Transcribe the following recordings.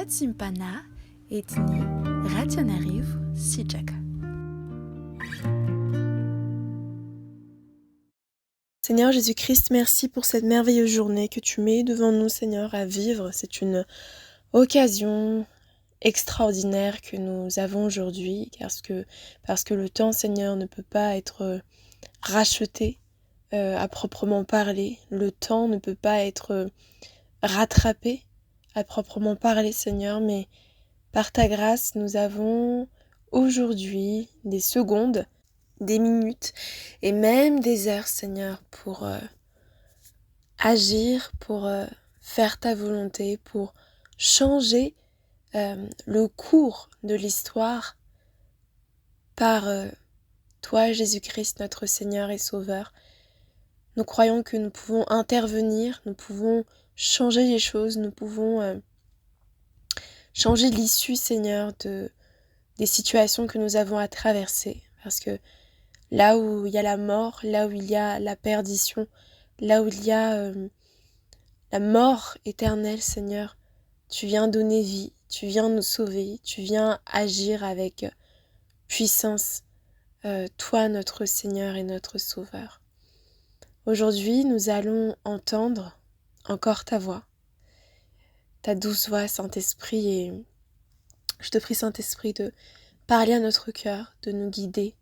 Simpana etni rationariv sijaka. Seigneur Jésus-Christ, merci pour cette merveilleuse journée que tu mets devant nous, Seigneur, à vivre. C'est une occasion extraordinaire que nous avons aujourd'hui, parce que le temps, Seigneur, ne peut pas être racheté à proprement parler. Le temps ne peut pas être rattrapé à proprement parler, Seigneur, mais par ta grâce, nous avons aujourd'hui des secondes, des minutes et même des heures, Seigneur, pour agir, pour faire ta volonté, pour changer le cours de l'histoire par toi, Jésus-Christ, notre Seigneur et Sauveur. Nous croyons que nous pouvons intervenir, nous pouvons changer les choses, nous pouvons changer l'issue, Seigneur, des situations que nous avons à traverser. Parce que là où il y a la mort, là où il y a la perdition, là où il y a la mort éternelle, Seigneur, tu viens donner vie, tu viens nous sauver, tu viens agir avec puissance, toi notre Seigneur et notre Sauveur. Aujourd'hui, nous allons entendre encore ta voix, ta douce voix, Saint-Esprit, et je te prie, Saint-Esprit, de parler à notre cœur, de nous guider,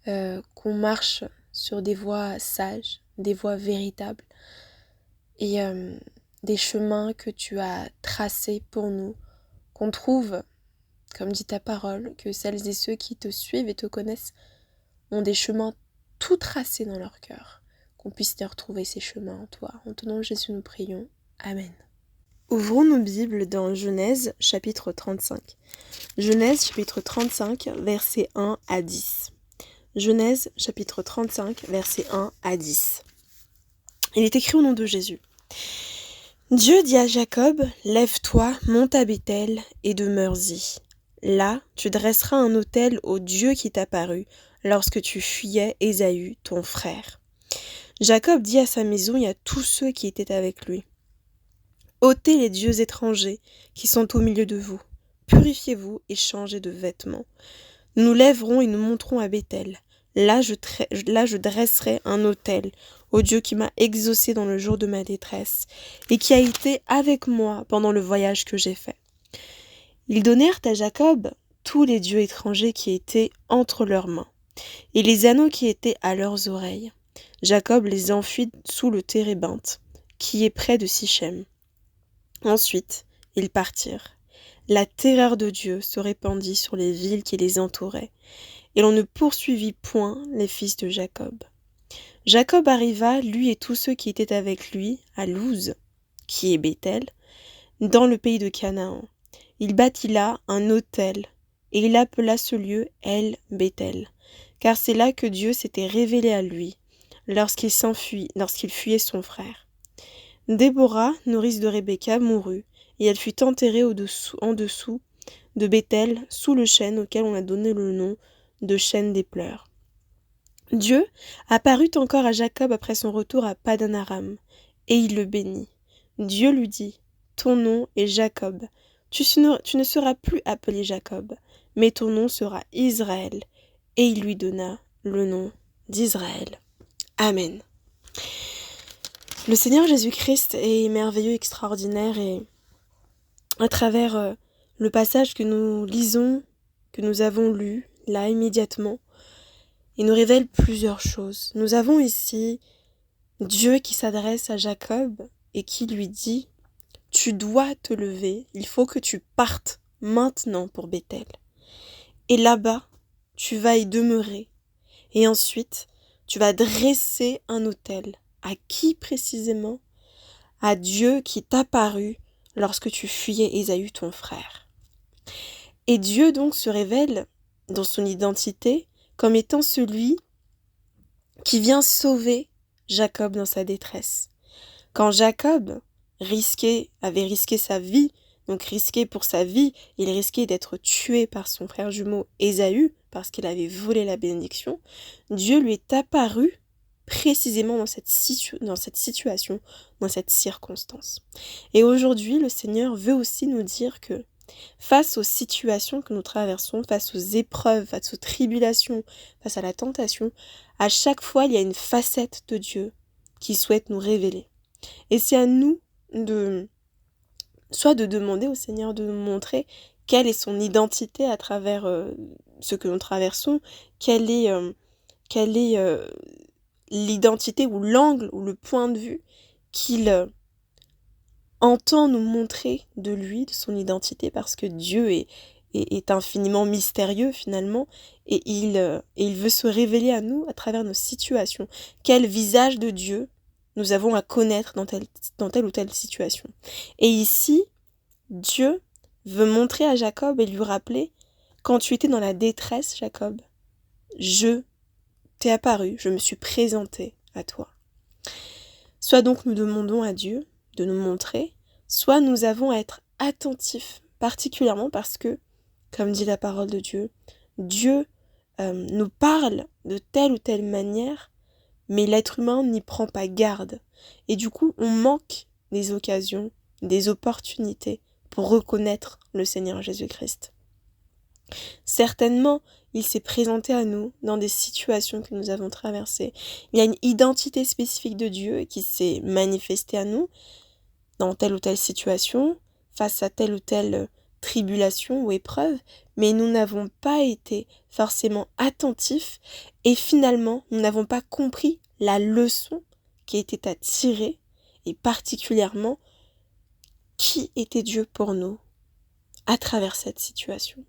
qu'on marche sur des voies sages, des voies véritables, et des chemins que tu as tracés pour nous, qu'on trouve, comme dit ta parole, que celles et ceux qui te suivent et te connaissent ont des chemins tout tracés dans leur cœur, qu'on puisse y retrouver ces chemins en toi. En ton nom Jésus nous prions. Amen. Ouvrons nos Bibles dans Genèse chapitre 35. Genèse chapitre 35, versets 1 à 10. Genèse chapitre 35, versets 1 à 10. Il est écrit au nom de Jésus. Dieu dit à Jacob, lève-toi, monte à Béthel et demeure-y. Là, tu dresseras un autel au Dieu qui t'apparut lorsque tu fuyais Ésaü, ton frère. Jacob dit à sa maison et à tous ceux qui étaient avec lui, ôtez les dieux étrangers qui sont au milieu de vous, purifiez-vous et changez de vêtements. Nous nous lèverons et nous monterons à Béthel. Là, je dresserai un autel au Dieu qui m'a exaucé dans le jour de ma détresse et qui a été avec moi pendant le voyage que j'ai fait. Ils donnèrent à Jacob tous les dieux étrangers qui étaient entre leurs mains et les anneaux qui étaient à leurs oreilles. Jacob les enfuit sous le térébinthe qui est près de Sichem. Ensuite, ils partirent. La terreur de Dieu se répandit sur les villes qui les entouraient, et l'on ne poursuivit point les fils de Jacob. Jacob arriva, lui et tous ceux qui étaient avec lui, à Luz, qui est Béthel, dans le pays de Canaan. Il bâtit là un autel, et il appela ce lieu El Béthel, car c'est là que Dieu s'était révélé à lui, lorsqu'il fuyait son frère. Déborah, nourrice de Rebecca, mourut, et elle fut enterrée en dessous de Béthel, sous le chêne auquel on a donné le nom de chêne des pleurs. Dieu apparut encore à Jacob après son retour à Padan-Aram, et il le bénit. Dieu lui dit, « Ton nom est Jacob, tu ne seras plus appelé Jacob, mais ton nom sera Israël. » Et il lui donna le nom d'Israël. Amen. Le Seigneur Jésus-Christ est merveilleux, extraordinaire, et à travers le passage que nous lisons, que nous avons lu, là immédiatement, il nous révèle plusieurs choses. Nous avons ici Dieu qui s'adresse à Jacob et qui lui dit « Tu dois te lever, il faut que tu partes maintenant pour Béthel. Et là-bas, tu vas y demeurer. Et ensuite, tu vas dresser un autel. À qui précisément ? À Dieu qui t'apparut lorsque tu fuyais Ésaü ton frère. » Et Dieu donc se révèle dans son identité comme étant celui qui vient sauver Jacob dans sa détresse. Quand Jacob avait risqué sa vie, donc risqué pour sa vie, il risquait d'être tué par son frère jumeau Ésaü parce qu'il avait volé la bénédiction, Dieu lui est apparu précisément dans cette situation, dans cette circonstance. Et aujourd'hui, le Seigneur veut aussi nous dire que Face aux situations que nous traversons, face aux épreuves, face aux tribulations, face à la tentation, à chaque fois, il y a une facette de Dieu qui souhaite nous révéler. Et c'est à nous soit de demander au Seigneur de nous montrer quelle est son identité à travers ce que nous traversons, quelle est l'identité ou l'angle ou le point de vue qu'il entend nous montrer de lui, de son identité, parce que Dieu est infiniment mystérieux finalement, et il veut se révéler à nous à travers nos situations. Quel visage de Dieu nous avons à connaître dans telle ou telle situation. Et ici, Dieu veut montrer à Jacob et lui rappeler, quand tu étais dans la détresse, Jacob, je t'ai apparu, je me suis présenté à toi. Soit donc nous demandons à Dieu de nous montrer, soit nous avons à être attentifs, particulièrement parce que, comme dit la parole de Dieu, Dieu nous parle de telle ou telle manière, mais l'être humain n'y prend pas garde. Et du coup, on manque des occasions, des opportunités pour reconnaître le Seigneur Jésus-Christ. Certainement, il s'est présenté à nous dans des situations que nous avons traversées. Il y a une identité spécifique de Dieu qui s'est manifestée à nous dans telle ou telle situation, face à telle ou telle tribulation ou épreuve, mais nous n'avons pas été forcément attentifs et finalement, nous n'avons pas compris la leçon qui était à tirer et particulièrement qui était Dieu pour nous à travers cette situation.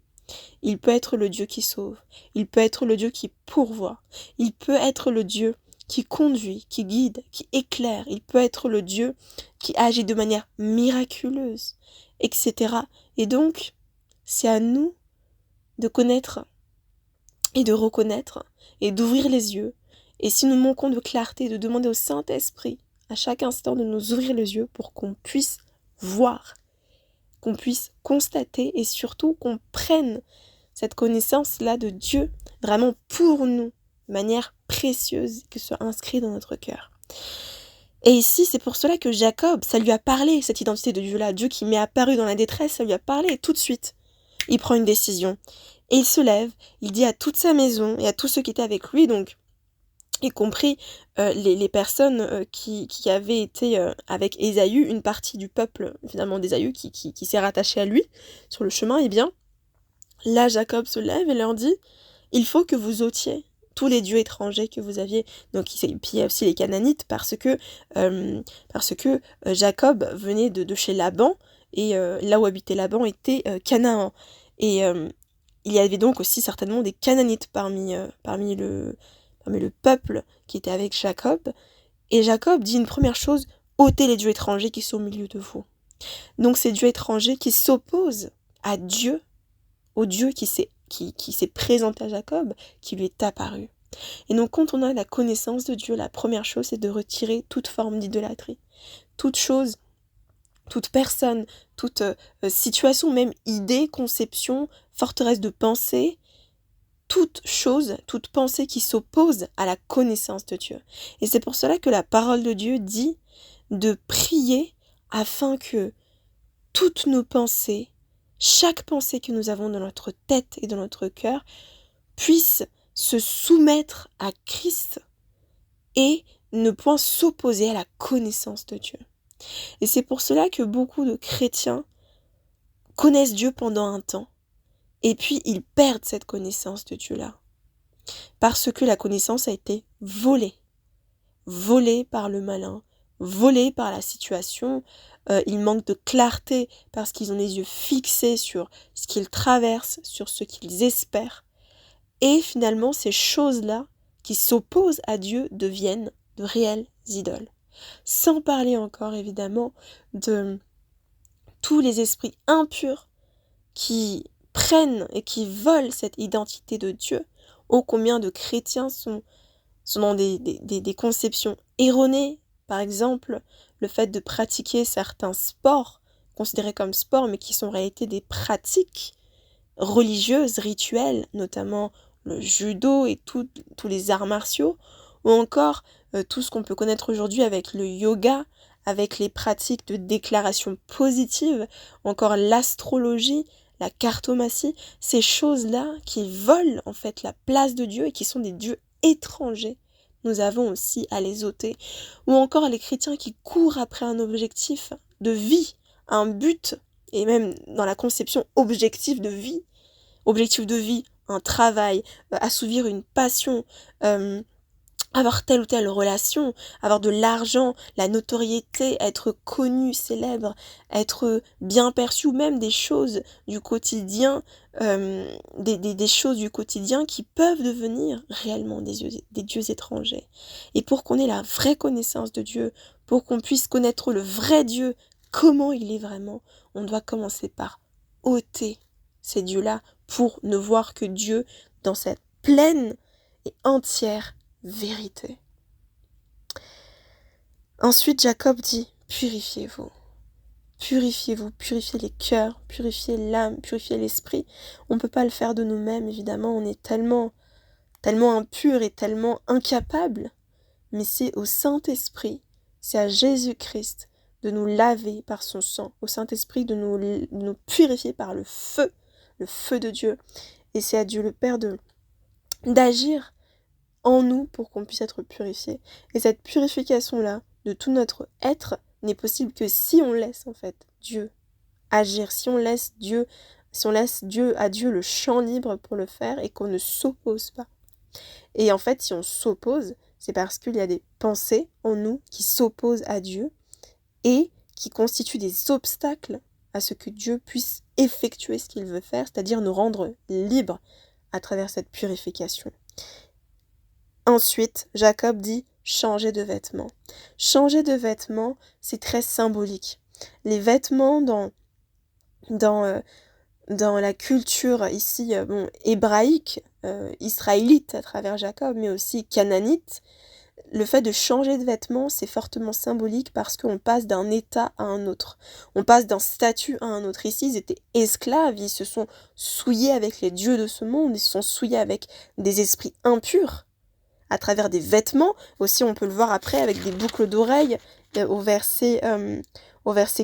Il peut être le Dieu qui sauve, il peut être le Dieu qui pourvoit, il peut être le Dieu qui conduit, qui guide, qui éclaire, il peut être le Dieu qui agit de manière miraculeuse, etc. Et donc, c'est à nous de connaître et de reconnaître et d'ouvrir les yeux. Et si nous manquons de clarté, de demander au Saint-Esprit à chaque instant de nous ouvrir les yeux pour qu'on puisse voir, qu'on puisse constater et surtout qu'on prenne cette connaissance-là de Dieu vraiment pour nous, de manière précieuse, que ce soit inscrit dans notre cœur. Et ici, c'est pour cela que Jacob, ça lui a parlé, cette identité de Dieu-là, Dieu qui m'est apparu dans la détresse, ça lui a parlé, et tout de suite, il prend une décision. Et il se lève, il dit à toute sa maison et à tous ceux qui étaient avec lui, donc y compris les personnes qui avaient été avec Ésaü, une partie du peuple finalement d'Ésaü qui s'est rattaché à lui sur le chemin, et bien là Jacob se lève et leur dit, il faut que vous ôtiez tous les dieux étrangers que vous aviez, donc puis il y a aussi les Canaanites, parce que Jacob venait de chez Laban, et là où habitait Laban était Canaan, et il y avait donc aussi certainement des Canaanites parmi le peuple qui était avec Jacob. Et Jacob dit une première chose, ôtez les dieux étrangers qui sont au milieu de vous. Donc ces dieux étrangers qui s'opposent à Dieu, au Dieu qui s'est présenté à Jacob, qui lui est apparu. Et donc quand on a la connaissance de Dieu, la première chose c'est de retirer toute forme d'idolâtrie. Toute chose, toute personne, toute situation, même idée, conception, forteresse de pensée, toute chose, toute pensée qui s'oppose à la connaissance de Dieu. Et c'est pour cela que la parole de Dieu dit de prier afin que toutes nos pensées, chaque pensée que nous avons dans notre tête et dans notre cœur, puisse se soumettre à Christ et ne point s'opposer à la connaissance de Dieu. Et c'est pour cela que beaucoup de chrétiens connaissent Dieu pendant un temps, et puis ils perdent cette connaissance de Dieu-là. Parce que la connaissance a été volée. Volée par le malin, volée par la situation. Ils manquent de clarté parce qu'ils ont les yeux fixés sur ce qu'ils traversent, sur ce qu'ils espèrent. Et finalement, ces choses-là qui s'opposent à Dieu deviennent de réelles idoles. Sans parler encore évidemment de tous les esprits impurs qui prennent et qui volent cette identité de Dieu. Ô combien de chrétiens sont dans des conceptions erronées. Par exemple, le fait de pratiquer certains sports, considérés comme sports, mais qui sont en réalité des pratiques religieuses, rituelles, notamment le judo et tous les arts martiaux, ou encore tout ce qu'on peut connaître aujourd'hui avec le yoga, avec les pratiques de déclaration positive, encore l'astrologie, la cartomancie, ces choses-là qui volent en fait la place de Dieu et qui sont des dieux étrangers. Nous avons aussi à les ôter. Ou encore les chrétiens qui courent après un objectif de vie, un but, et même dans la conception objectif de vie, un travail, assouvir une passion, avoir telle ou telle relation, avoir de l'argent, la notoriété, être connu, célèbre, être bien perçu, ou même des choses du quotidien, des choses du quotidien qui peuvent devenir réellement des dieux étrangers. Et pour qu'on ait la vraie connaissance de Dieu, pour qu'on puisse connaître le vrai Dieu, comment il est vraiment, on doit commencer par ôter ces dieux-là pour ne voir que Dieu dans cette pleine et entière vérité. Ensuite, Jacob dit, purifiez-vous. Purifiez-vous, purifiez les cœurs, purifiez l'âme, purifiez l'esprit. On ne peut pas le faire de nous-mêmes, évidemment, on est tellement impur et tellement incapable. Mais c'est au Saint-Esprit, c'est à Jésus-Christ de nous laver par son sang, au Saint-Esprit de nous purifier par le feu de Dieu. Et c'est à Dieu le Père d'agir en nous pour qu'on puisse être purifié. Et cette purification-là, de tout notre être, n'est possible que si on laisse en fait Dieu agir, si on laisse à Dieu le champ libre pour le faire et qu'on ne s'oppose pas. Et en fait, si on s'oppose, c'est parce qu'il y a des pensées en nous qui s'opposent à Dieu et qui constituent des obstacles à ce que Dieu puisse effectuer ce qu'il veut faire, c'est-à-dire nous rendre libres à travers cette purification. Ensuite, Jacob dit « changer de vêtements ». Changer de vêtements, c'est très symbolique. Les vêtements dans la culture ici hébraïque, israélite à travers Jacob, mais aussi canaanite, le fait de changer de vêtements, c'est fortement symbolique parce qu'on passe d'un état à un autre. On passe d'un statut à un autre. Ici, ils étaient esclaves, ils se sont souillés avec les dieux de ce monde, ils se sont souillés avec des esprits impurs à travers des vêtements. Aussi, on peut le voir après avec des boucles d'oreilles au verset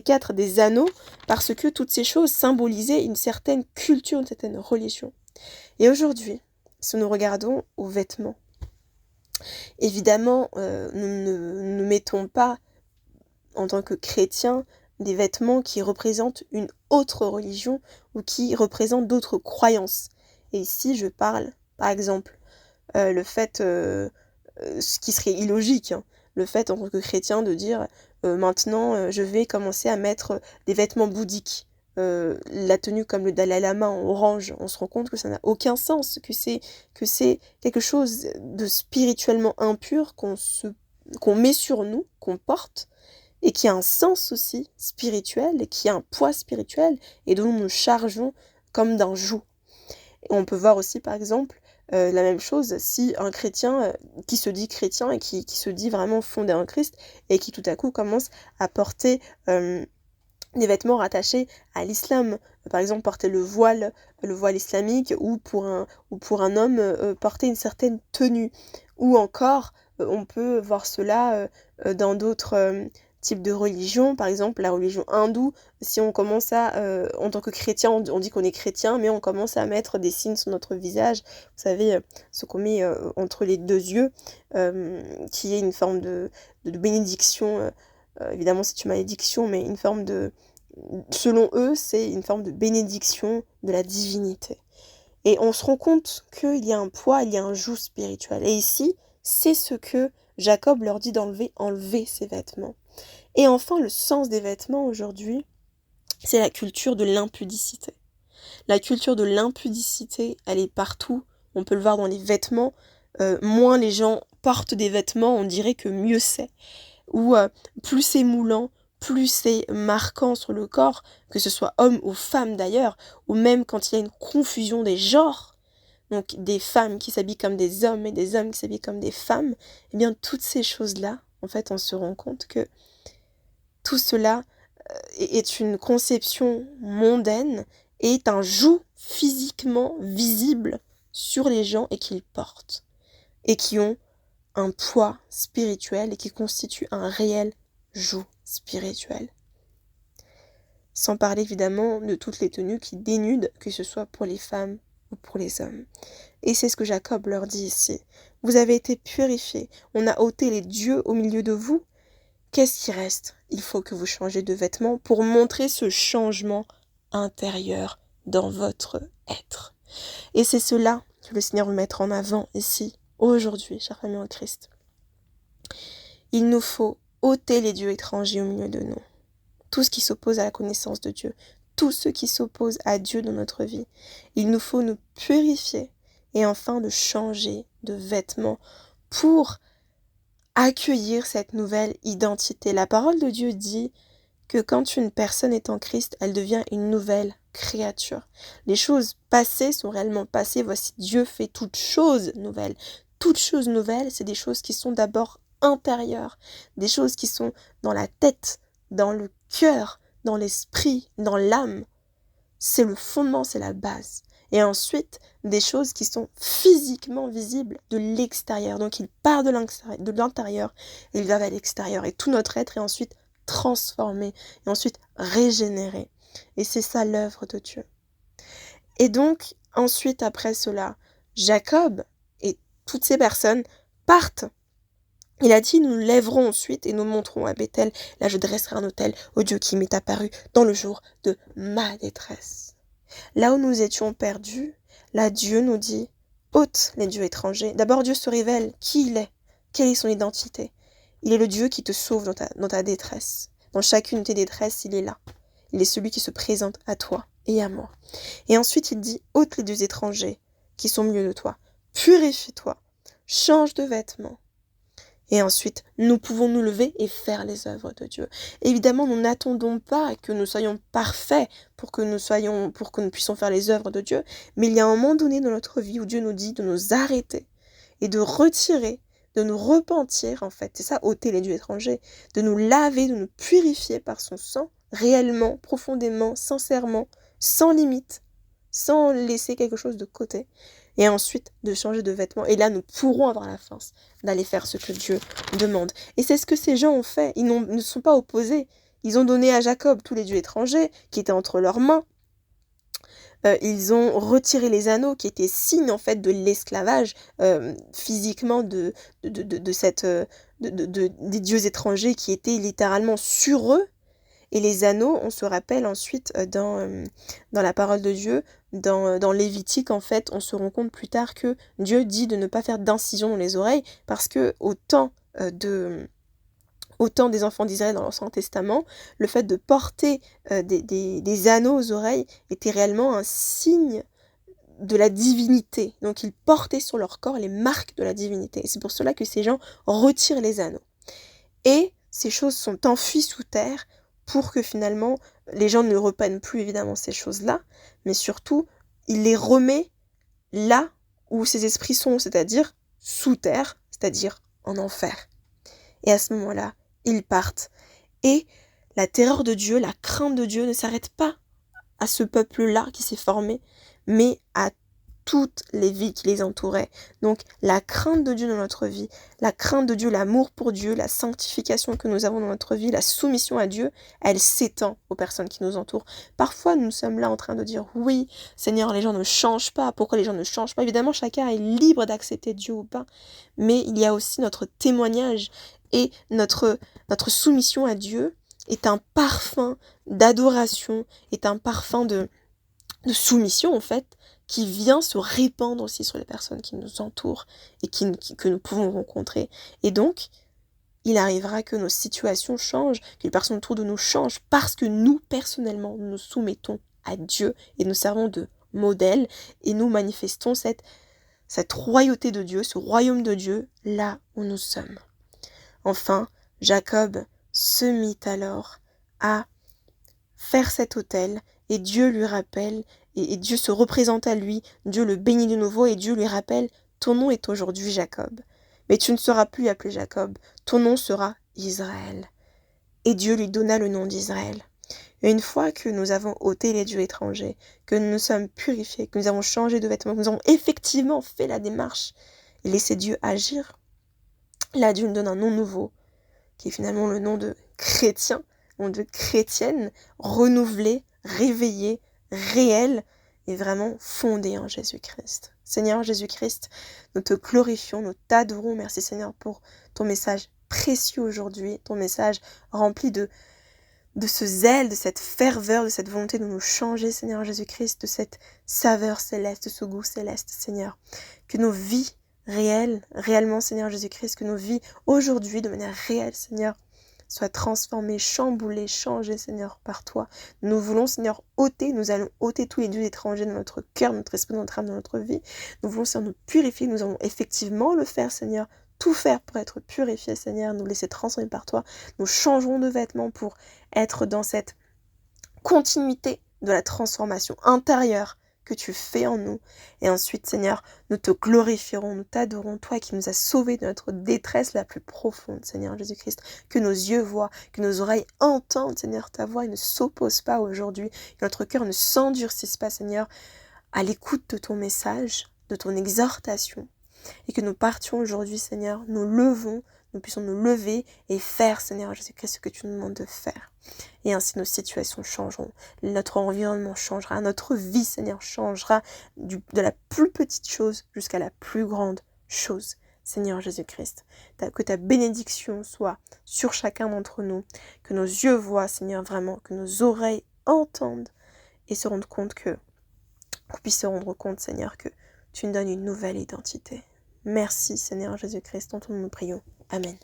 4, des anneaux, parce que toutes ces choses symbolisaient une certaine culture, une certaine religion. Et aujourd'hui, si nous regardons aux vêtements, évidemment, nous ne mettons pas, en tant que chrétiens, des vêtements qui représentent une autre religion ou qui représentent d'autres croyances. Et ici, je parle, par exemple, le fait, ce qui serait illogique, hein, le fait en tant que chrétien de dire maintenant je vais commencer à mettre des vêtements bouddhiques, la tenue comme le Dalai Lama en orange, on se rend compte que ça n'a aucun sens, que c'est quelque chose de spirituellement impur qu'on met sur nous, qu'on porte, et qui a un sens aussi spirituel, et qui a un poids spirituel, et dont nous chargeons comme d'un joug. Et on peut voir aussi par exemple la même chose si un chrétien qui se dit chrétien et qui se dit vraiment fondé en Christ et qui tout à coup commence à porter des vêtements rattachés à l'islam, par exemple porter le voile islamique, ou pour un homme porter une certaine tenue, ou encore on peut voir cela dans d'autres types de religions, par exemple la religion hindoue. Si on commence en tant que chrétien, on dit qu'on est chrétien, mais on commence à mettre des signes sur notre visage, vous savez, ce qu'on met entre les deux yeux, qui est une forme de bénédiction. Évidemment c'est une malédiction, mais une forme selon eux, c'est une forme de bénédiction de la divinité. Et on se rend compte qu'il y a un poids, il y a un joug spirituel. Et ici, c'est ce que Jacob leur dit enlever ses vêtements. Et enfin, le sens des vêtements aujourd'hui, c'est la culture de l'impudicité. La culture de l'impudicité, elle est partout. On peut le voir dans les vêtements. Moins les gens portent des vêtements, on dirait que mieux c'est. Ou plus c'est moulant, plus c'est marquant sur le corps, que ce soit homme ou femme d'ailleurs, ou même quand il y a une confusion des genres, donc des femmes qui s'habillent comme des hommes et des hommes qui s'habillent comme des femmes, eh bien toutes ces choses-là, en fait, on se rend compte que tout cela est une conception mondaine et est un joug physiquement visible sur les gens et qu'ils portent, et qui ont un poids spirituel et qui constituent un réel joug spirituel. Sans parler évidemment de toutes les tenues qui dénudent, que ce soit pour les femmes ou pour les hommes. Et c'est ce que Jacob leur dit ici. Vous avez été purifiés, on a ôté les dieux au milieu de vous. Qu'est-ce qui reste? Il faut que vous changez de vêtements pour montrer ce changement intérieur dans votre être. Et c'est cela que le Seigneur veut mettre en avant ici, aujourd'hui, chers familles en Christ. Il nous faut ôter les dieux étrangers au milieu de nous. Tout ce qui s'oppose à la connaissance de Dieu, tout ce qui s'oppose à Dieu dans notre vie. Il nous faut nous purifier et enfin de changer de vêtements pour accueillir cette nouvelle identité. La parole de Dieu dit que quand une personne est en Christ, elle devient une nouvelle créature. Les choses passées sont réellement passées. Voici, Dieu fait toutes choses nouvelles. Toutes choses nouvelles, c'est des choses qui sont d'abord intérieures, des choses qui sont dans la tête, dans le cœur, dans l'esprit, dans l'âme. C'est le fondement, c'est la base. Et ensuite, des choses qui sont physiquement visibles de l'extérieur. Donc, il part de l'intérieur et il va vers l'extérieur. Et tout notre être est ensuite transformé et ensuite régénéré. Et c'est ça l'œuvre de Dieu. Et donc, ensuite, après cela, Jacob et toutes ces personnes partent. Il a dit, nous nous lèverons ensuite et nous monterons à Bethel. Là, je dresserai un autel au Dieu qui m'est apparu dans le jour de ma détresse. Là où nous étions perdus, là, Dieu nous dit, ôte les dieux étrangers. D'abord, Dieu se révèle qui il est, quelle est son identité. Il est le Dieu qui te sauve dans ta détresse. Dans chacune de tes détresses, il est là. Il est celui qui se présente à toi et à moi. Et ensuite, il dit, ôte les dieux étrangers qui sont mieux de toi. Purifie-toi. Change de vêtements. Et ensuite, nous pouvons nous lever et faire les œuvres de Dieu. Évidemment, nous n'attendons pas que nous soyons parfaits pour que nous puissions faire les œuvres de Dieu. Mais il y a un moment donné dans notre vie où Dieu nous dit de nous arrêter et de retirer, de nous repentir, en fait. C'est ça, ôter les dieux étrangers. De nous laver, de nous purifier par son sang, réellement, profondément, sincèrement, sans limite, sans laisser quelque chose de côté. Et ensuite, de changer de vêtements. Et là, nous pourrons avoir la force d'aller faire ce que Dieu demande. Et c'est ce que ces gens ont fait. Ils ne sont pas opposés. Ils ont donné à Jacob tous les dieux étrangers qui étaient entre leurs mains. Ils ont retiré les anneaux qui étaient signes en fait de l'esclavage physiquement des dieux étrangers qui étaient littéralement sur eux. Et les anneaux, on se rappelle ensuite dans la parole de Dieu, dans Lévitique, en fait, on se rend compte plus tard que Dieu dit de ne pas faire d'incision dans les oreilles, parce que au temps des enfants d'Israël dans l'Ancien Testament, le fait de porter des anneaux aux oreilles était réellement un signe de la divinité. Donc ils portaient sur leur corps les marques de la divinité. Et c'est pour cela que ces gens retirent les anneaux. Et ces choses sont enfouies sous terre, pour que finalement, les gens ne reprennent plus évidemment ces choses-là, mais surtout, il les remet là où ces esprits sont, c'est-à-dire sous terre, c'est-à-dire en enfer. Et à ce moment-là, ils partent. Et la terreur de Dieu, la crainte de Dieu ne s'arrête pas à ce peuple-là qui s'est formé, mais à toutes les vies qui les entouraient. Donc la crainte de Dieu dans notre vie, la crainte de Dieu, l'amour pour Dieu, la sanctification que nous avons dans notre vie, la soumission à Dieu, elle s'étend aux personnes qui nous entourent. Parfois nous sommes là en train de dire oui, Seigneur, les gens ne changent pas. Pourquoi les gens ne changent pas? Évidemment, chacun est libre d'accepter Dieu ou pas, mais il y a aussi notre témoignage et notre soumission à Dieu est un parfum d'adoration, est un parfum de soumission en fait, qui vient se répandre aussi sur les personnes qui nous entourent et que nous pouvons rencontrer. Et donc, il arrivera que nos situations changent, que les personnes autour de nous changent, parce que nous, personnellement, nous soumettons à Dieu et nous servons de modèle et nous manifestons cette royauté de Dieu, ce royaume de Dieu, là où nous sommes. Enfin, Jacob se mit alors à faire cet autel et Dieu lui rappelle, et Dieu se représente à lui, Dieu le bénit de nouveau et Dieu lui rappelle, ton nom est aujourd'hui Jacob, mais tu ne seras plus appelé Jacob, ton nom sera Israël. Et Dieu lui donna le nom d'Israël. Et une fois que nous avons ôté les dieux étrangers, que nous nous sommes purifiés, que nous avons changé de vêtements, que nous avons effectivement fait la démarche et laissé Dieu agir, là Dieu nous donne un nom nouveau, qui est finalement le nom de chrétien, mon Dieu chrétienne, renouvelée, réveillée, réelle et vraiment fondée en Jésus-Christ. Seigneur Jésus-Christ, nous te glorifions, nous t'adorons. Merci Seigneur pour ton message précieux aujourd'hui, ton message rempli de ce zèle, de cette ferveur, de cette volonté de nous changer, Seigneur Jésus-Christ, de cette saveur céleste, de ce goût céleste, Seigneur. Que nos vies réellement, Seigneur Jésus-Christ, que nos vies aujourd'hui, de manière réelle, Seigneur, soient transformées, chamboulées, changées, Seigneur, par toi. Nous voulons, Seigneur, nous allons ôter tous les dieux étrangers de notre cœur, notre esprit, notre âme, de notre vie. Nous voulons, Seigneur, nous purifier, nous allons effectivement le faire, Seigneur, tout faire pour être purifié, Seigneur, nous laisser transformer par toi. Nous changerons de vêtements pour être dans cette continuité de la transformation intérieure que tu fais en nous. Et ensuite, Seigneur, nous te glorifierons, nous t'adorons, toi qui nous as sauvés de notre détresse la plus profonde, Seigneur Jésus-Christ. Que nos yeux voient, que nos oreilles entendent, Seigneur, ta voix et ne s'opposent pas aujourd'hui. Que notre cœur ne s'endurcisse pas, Seigneur, à l'écoute de ton message, de ton exhortation. Et que nous partions aujourd'hui, Seigneur, nous puissions nous lever et faire, Seigneur Jésus-Christ, ce que tu nous demandes de faire. Et ainsi nos situations changeront, notre environnement changera, notre vie, Seigneur, changera de la plus petite chose jusqu'à la plus grande chose, Seigneur Jésus-Christ. Que ta bénédiction soit sur chacun d'entre nous, que nos yeux voient, Seigneur, vraiment, que nos oreilles entendent et se rendent compte qu'on puisse se rendre compte, Seigneur, que tu nous donnes une nouvelle identité. Merci Seigneur Jésus-Christ, en ton nom nous prions. Amen.